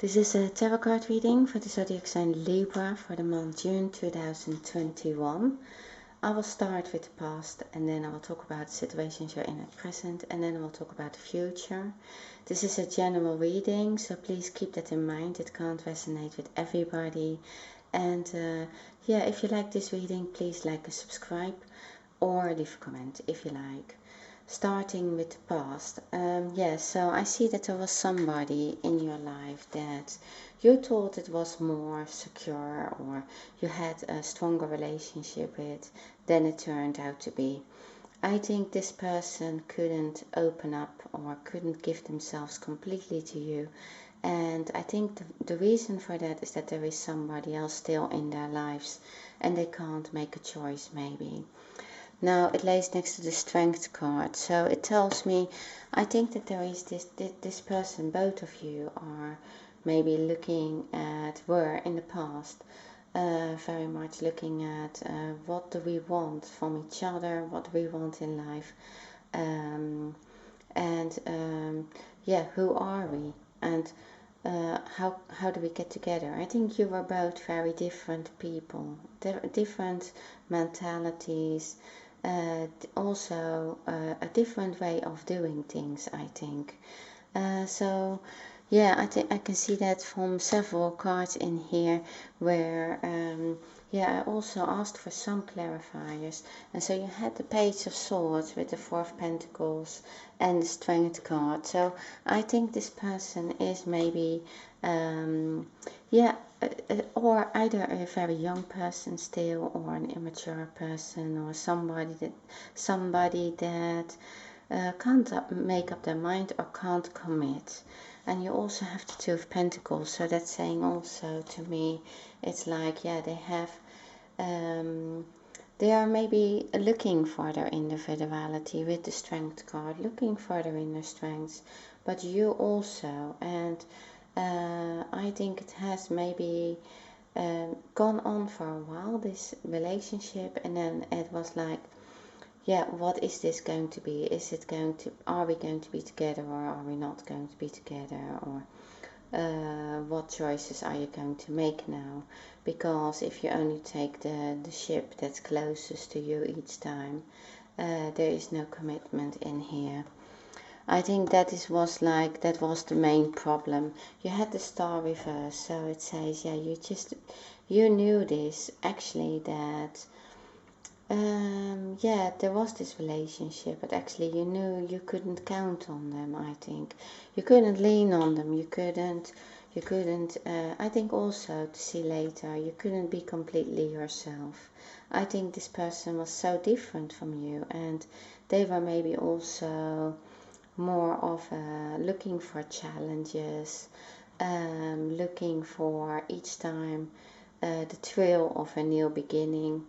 This is a tarot card reading for the zodiac sign Libra for the month June 2021. I will start with the past and then I will talk about the situations you're in at present and then I will talk about the future. This is a general reading, so please keep that in mind. It can't resonate with everybody. And yeah, if you like this reading, please like and subscribe or leave a comment if you like. Starting with the past, so I see that there was somebody in your life that you thought it was more secure or you had a stronger relationship with than it turned out to be. I think this person couldn't open up or couldn't give themselves completely to you, and I think the reason for that is that there is somebody else still in their lives and they can't make a choice maybe. Now it lays next to the Strength card, so it tells me, I think that there is this person, both of you are maybe looking at, were in the past, very much looking at what do we want from each other, what do we want in life, yeah, who are we, and how do we get together? I think you were both very different people, different mentalities, also a different way of doing things, I think. So yeah, I think I can see that from several cards in here where yeah, I also asked for some clarifiers. And so you had the Page of Swords with the Four of Pentacles and the Strength card. So I think this person is maybe yeah, or either a very young person still, or an immature person, or somebody that can't make up their mind or can't commit. And you also have the Two of Pentacles, so that's saying also to me, it's like, yeah, they are maybe looking for their individuality with the Strength card, looking for their inner strengths, but you also, and I think it has maybe gone on for a while, this relationship, and then it was like, yeah, what is this going to be? Are we going to be together or are we not going to be together? Or what choices are you going to make now? Because if you only take the ship that's closest to you each time, there is no commitment in here. I think that was the main problem. You had the Star reverse, so it says, yeah, you knew this actually, that yeah, there was this relationship, but actually you knew you couldn't count on them. I think you couldn't lean on them. You couldn't. I think also, to see later, you couldn't be completely yourself. I think this person was so different from you, and they were maybe also more of looking for challenges, looking for each time the thrill of a new beginning.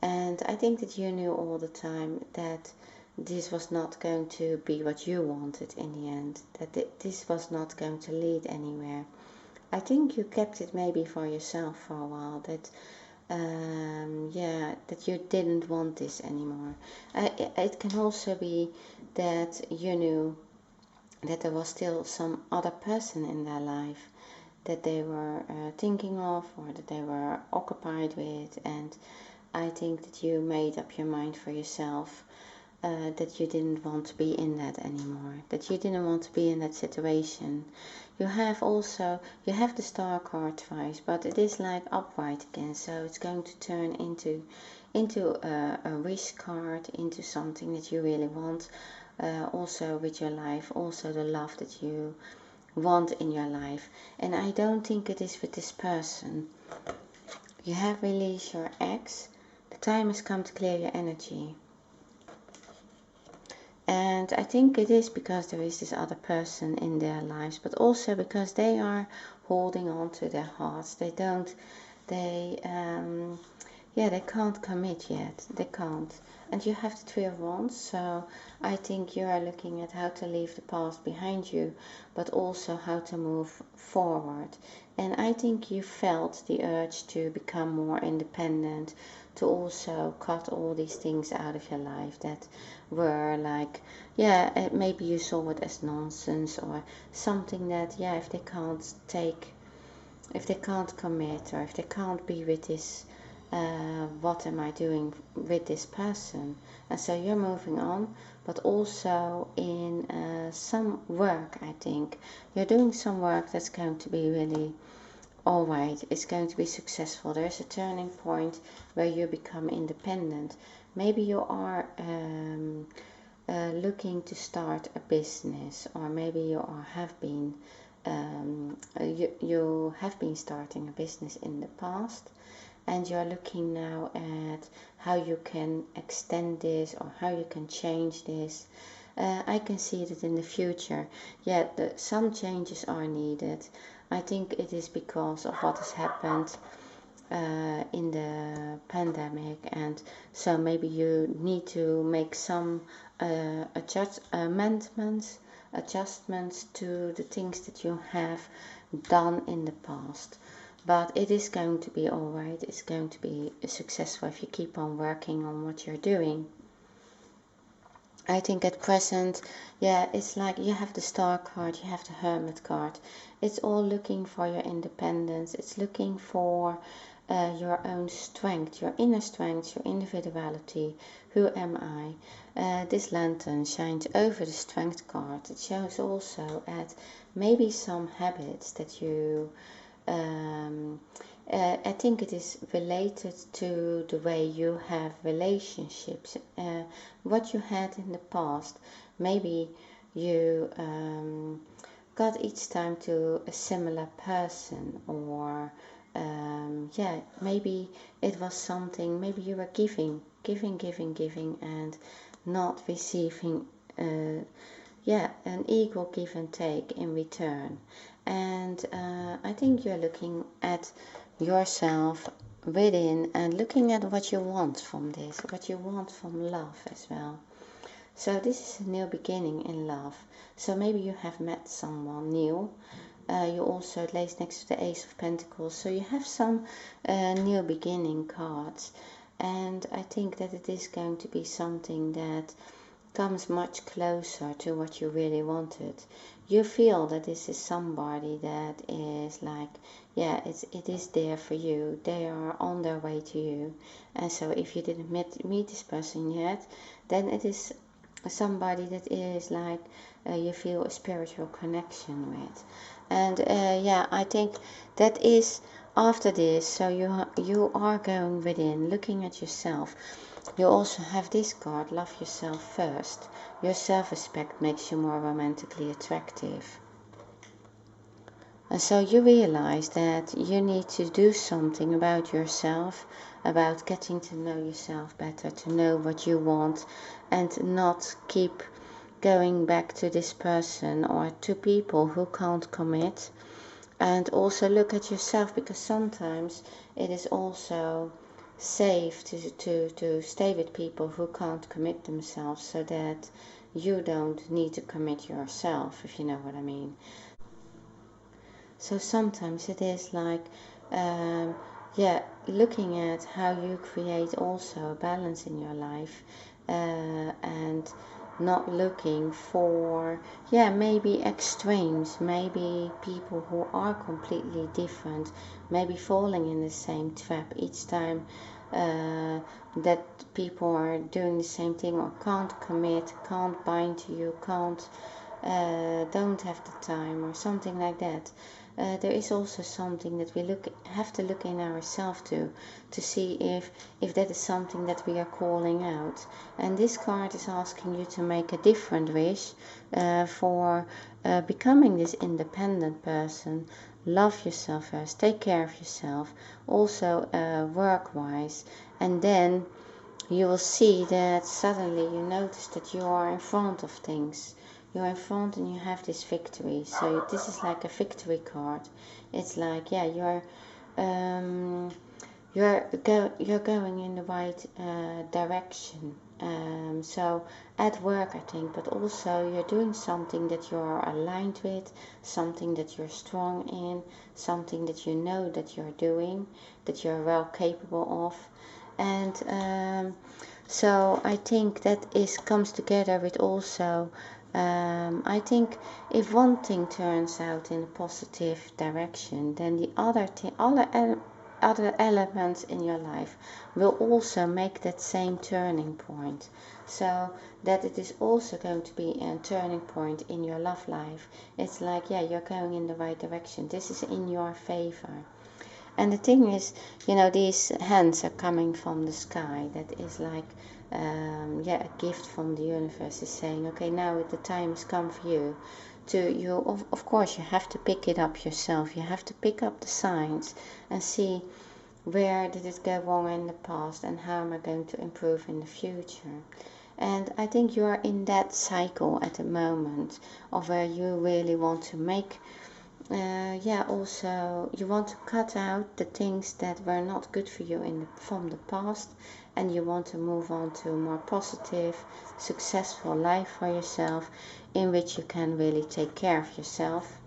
And I think that you knew all the time that this was not going to be what you wanted in the end, that this was not going to lead anywhere. I think you kept it maybe for yourself for a while, that yeah, that you didn't want this anymore. It can also be that you knew that there was still some other person in their life that they were thinking of, or that they were occupied with, and I think that you made up your mind for yourself that you didn't want to be in that anymore, that you didn't want to be in that situation. You have the Star card twice, but it is like upright again, so it's going to turn into a wish card, into something that you really want, also with your life, also the love that you want in your life. And I don't think it is with this person. You have released your ex. The time has come to clear your energy. And I think it is because there is this other person in their lives, but also because they are holding on to their hearts. yeah, they can't commit yet. They can't. And you have the Three of Wands, so I think you are looking at how to leave the past behind you, but also how to move forward. And I think you felt the urge to become more independent, to also cut all these things out of your life that were like, yeah, maybe you saw it as nonsense or something that, yeah, if they can't commit, or if they can't be with this, what am I doing with this person? And so you're moving on, but also in some work. I think you're doing some work that's going to be really alright, it's going to be successful. There's a turning point where you become independent. Maybe you are looking to start a business, or maybe have been you have been starting a business in the past, and you're looking now at how you can extend this or how you can change this. I can see that in the future, yeah, some changes are needed. I think it is because of what has happened in the pandemic, and so maybe you need to make some adjustments to the things that you have done in the past. But it is going to be alright, it's going to be successful if you keep on working on what you're doing. I think at present, yeah, it's like you have the Star card, you have the Hermit card. It's all looking for your independence. It's looking for your own strength, your inner strength, your individuality. Who am I? This lantern shines over the Strength card. It shows also at maybe some habits that you I think it is related to the way you have relationships, what you had in the past. Maybe you got each time to a similar person, or yeah, maybe it was something, maybe you were giving, and not receiving, yeah, an equal give and take in return. And I think you're looking at yourself within and looking at what you want from this, what you want from love as well. So this is a new beginning in love. So maybe you have met someone new. You also lays next to the Ace of Pentacles. So you have some new beginning cards. And I think that it is going to be something that comes much closer to what you really wanted. You feel that this is somebody that is like, yeah, it is there for you. They are on their way to you. And so if you didn't meet this person yet, then it is somebody that is like you feel a spiritual connection with. And yeah, I think that is after this. So you are going within, looking at yourself. You also have this card, love yourself first. Your self-respect makes you more romantically attractive. And so you realize that you need to do something about yourself, about getting to know yourself better, to know what you want, and not keep going back to this person or to people who can't commit. And also look at yourself, because sometimes it is also safe to stay with people who can't commit themselves, so that you don't need to commit yourself, if you know what I mean. So sometimes it is like, yeah, looking at how you create also a balance in your life, and not looking for, yeah, maybe extremes, maybe people who are completely different, maybe falling in the same trap each time that people are doing the same thing, or can't commit, can't bind to you, don't have the time, or something like that. There is also something that we have to look in ourselves to see if that is something that we are calling out. And this card is asking you to make a different wish for becoming this independent person. Love yourself first, take care of yourself, also work-wise, and then you will see that suddenly you notice that you are in front of things. You're in front and you have this victory. So this is like a victory card. It's like, yeah, you're going in the right direction. So at work, I think, but also you're doing something that you're aligned with, something that you're strong in, something that you know that you're doing, that you're well capable of. And so I think that comes together with also, I think if one thing turns out in a positive direction, then the other thing, other elements in your life will also make that same turning point. So that it is also going to be a turning point in your love life. It's like, yeah, you're going in the right direction. This is in your favor. And the thing is, you know, these hands are coming from the sky. That is like, yeah, a gift from the universe is saying, okay, now the time has come for you of course, you have to pick it up yourself. You have to pick up the signs and see where did it go wrong in the past and how am I going to improve in the future. And I think you are in that cycle at the moment of where you really want to make yeah, also you want to cut out the things that were not good for you from the past, and you want to move on to a more positive, successful life for yourself, in which you can really take care of yourself,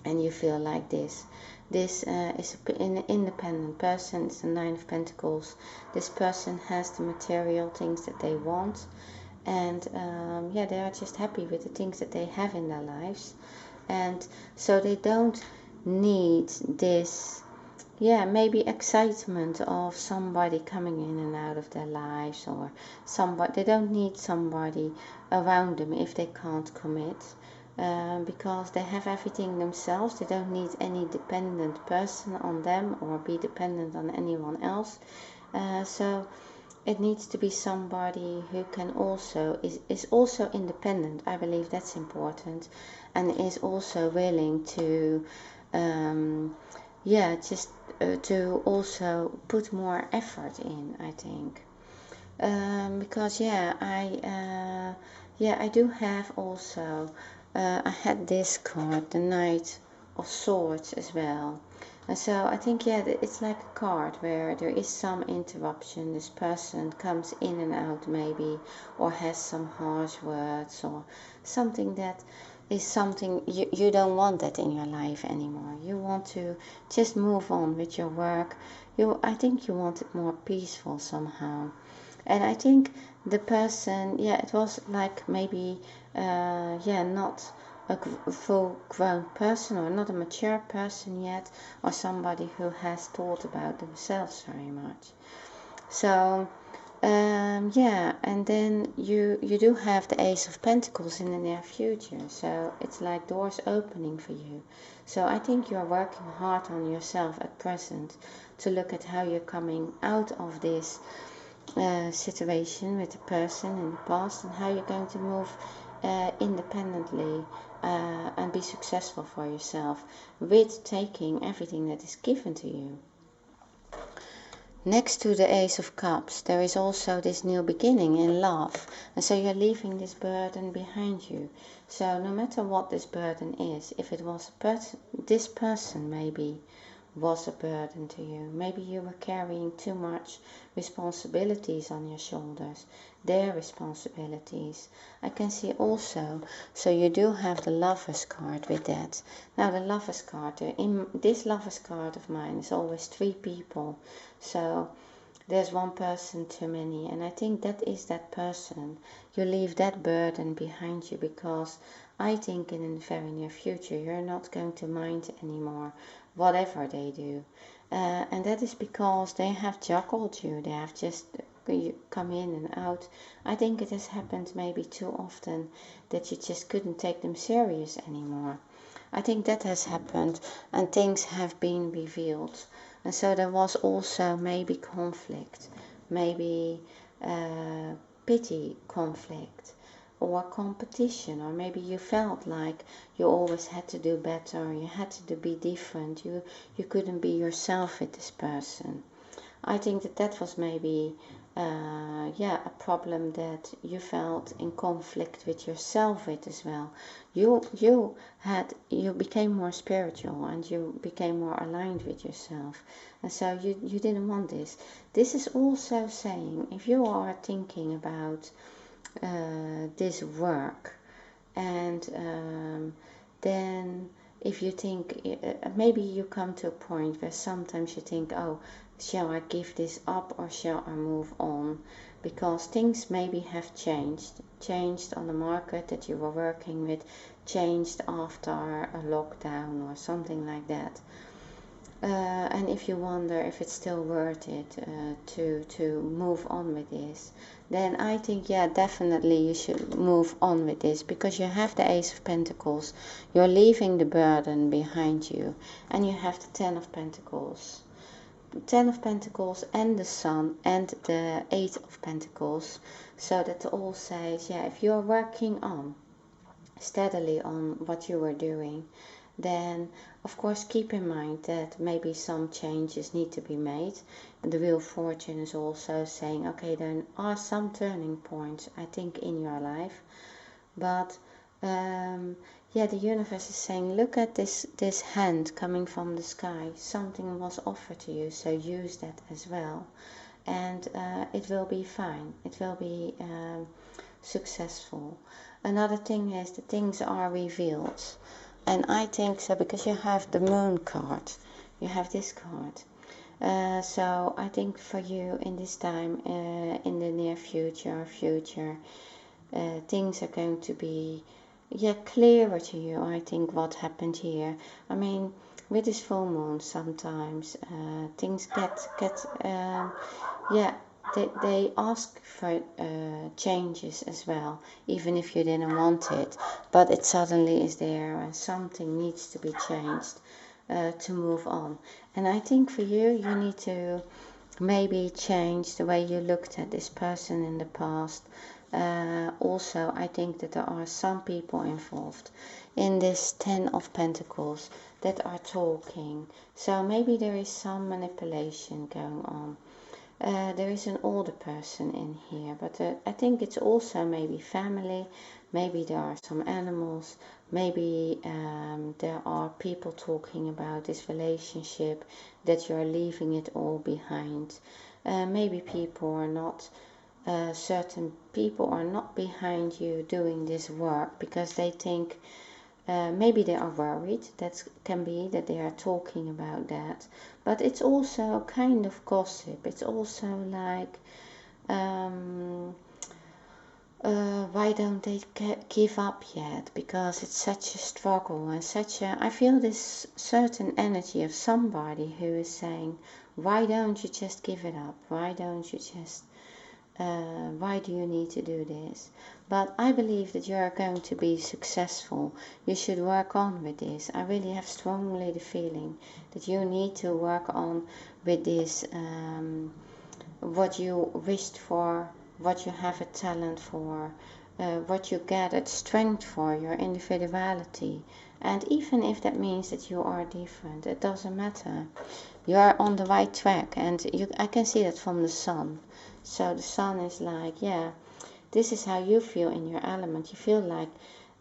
and you feel like this. This is an independent person. It's the Nine of Pentacles. This person has the material things that they want, and yeah, they are just happy with the things that they have in their lives. And so they don't need this, yeah, maybe excitement of somebody coming in and out of their lives, or somebody, they don't need somebody around them if they can't commit, because they have everything themselves. They don't need any dependent person on them or be dependent on anyone else. So it needs to be somebody who can also is also independent. I believe that's important, and is also willing to yeah, just to also put more effort in, I think. Because yeah, I do have also I had this card, the Knight of Swords, as well. And so I think, yeah, it's like a card where there is some interruption. This person comes in and out maybe, or has some harsh words, or something that is something you don't want that in your life anymore. You want to just move on with your work. I think you want it more peaceful somehow. And I think the person, yeah, it was like maybe, yeah, not a full grown person, or not a mature person yet, or somebody who has thought about themselves very much. So yeah, and then you do have the Ace of Pentacles in the near future, so it's like doors opening for you. So I think you're working hard on yourself at present to look at how you're coming out of this situation with the person in the past, and how you're going to move independently and be successful for yourself with taking everything that is given to you. Next to the Ace of Cups, there is also this new beginning in love. And so you're leaving this burden behind you. So no matter what this burden is, if it was this person maybe was a burden to you. Maybe you were carrying too much responsibilities on your shoulders, their responsibilities. I can see also, so you do have the Lover's card with that. Now the Lover's card, in this Lover's card of mine is always 3 people. So there's one person too many, and I think that is that person. You leave that burden behind you, because I think in the very near future you're not going to mind anymore whatever they do. And that is because they have juggled you. They have just come in and out. I think it has happened maybe too often that you just couldn't take them serious anymore. I think that has happened, and things have been revealed. And so there was also maybe conflict, maybe pity conflict, or competition, or maybe you felt like you always had to do better, or you had to be different, you couldn't be yourself with this person. I think that was maybe yeah, a problem that you felt in conflict with yourself with as well. You became more spiritual and you became more aligned with yourself, and so you didn't want this. This is also saying if you are thinking about this work, and then if you think, maybe you come to a point where sometimes you think, oh, shall I give this up or shall I move on? Because things maybe have changed on the market that you were working with, changed after a lockdown or something like that. And if you wonder if it's still worth it to move on with this, then I think, yeah, definitely you should move on with this, because you have the Ace of Pentacles, you're leaving the burden behind you, and you have the Ten of Pentacles. Ten of Pentacles and the Sun and the Eight of Pentacles. So that all says, yeah, if you're working on steadily on what you were doing, then of course keep in mind that maybe some changes need to be made. The Wheel of Fortune is also saying, okay, there are some turning points, I think, in your life, but yeah, the universe is saying, look at this hand coming from the sky. Something was offered to you, so use that as well, and it will be fine. It will be successful. Another thing is that things are revealed, and I think so because you have the Moon card, you have this card. So I think for you in this time, in the near future, things are going to be, yeah, clearer to you. I think what happened here. I mean, with this full moon, sometimes things get yeah, they ask for changes as well, even if you didn't want it, but it suddenly is there and something needs to be changed to move on. And I think for you, you need to maybe change the way you looked at this person in the past. Also, I think that there are some people involved in this Ten of Pentacles that are talking. So maybe there is some manipulation going on. There is an older person in here, but I think it's also maybe family. Maybe there are some animals. Maybe there are people talking about this relationship, that you're leaving it all behind. Maybe people are not, certain people are not behind you doing this work because they think, maybe they are worried. That can be that they are talking about that. But it's also kind of gossip. It's also like, why don't they give up yet? Because it's such a struggle and such a... I feel this certain energy of somebody who is saying, why don't you just give it up? Why don't you just... why do you need to do this? But I believe that you are going to be successful. You should work on with this. I really have strongly the feeling that you need to work on with this, what you wished for, what you have a talent for, what you gathered strength for, your individuality. And even if that means that you are different, it doesn't matter. You are on the right track, and I can see that from the Sun. So the Sun is like, yeah, this is how you feel in your element. You feel like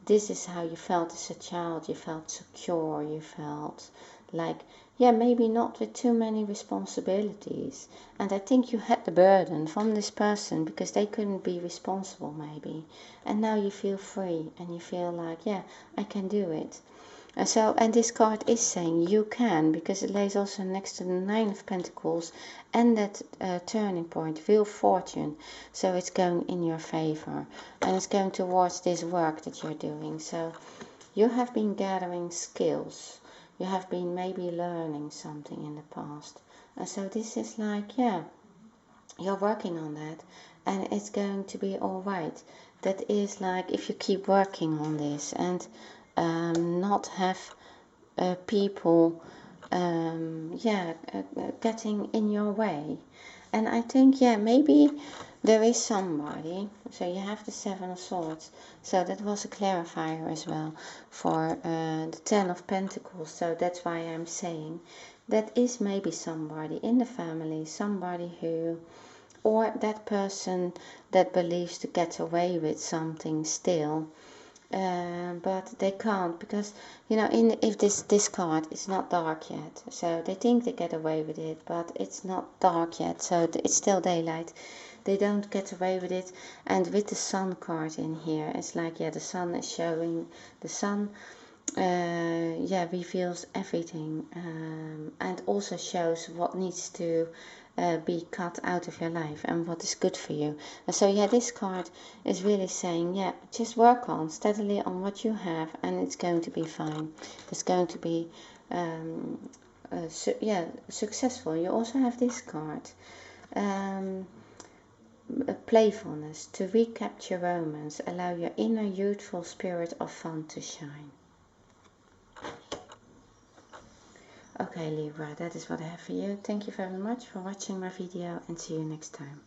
this is how you felt as a child. You felt secure. You felt like, yeah, maybe not with too many responsibilities. And I think you had the burden from this person because they couldn't be responsible maybe. And now you feel free and you feel like, yeah, I can do it. And this card is saying you can, because it lays also next to the Nine of Pentacles and that turning point, Wheel of Fortune. So it's going in your favor and it's going towards this work that you're doing. So you have been gathering skills. You have been maybe learning something in the past. And so this is like, yeah, you're working on that and it's going to be all right. That is like if you keep working on this and not have people getting in your way. And I think, yeah, maybe there is somebody. So you have the Seven of Swords, so that was a clarifier as well for the Ten of Pentacles. So that's why I'm saying that is maybe somebody in the family, somebody who or that person that believes to get away with something still, but they can't, because you know, if this card is not dark yet, so they think they get away with it, but it's not dark yet, so it's still daylight. They don't get away with it. And with the sun card in here, it's like, yeah, the sun is showing. The sun yeah, reveals everything, and also shows what needs to be cut out of your life and what is good for you. And so yeah, this card is really saying, yeah, just work on steadily on what you have, and it's going to be fine. It's going to be yeah, successful. You also have this card, playfulness, to recapture romance, allow your inner youthful spirit of fun to shine. Okay, Libra, that is what I have for you. Thank you very much for watching my video, and see you next time.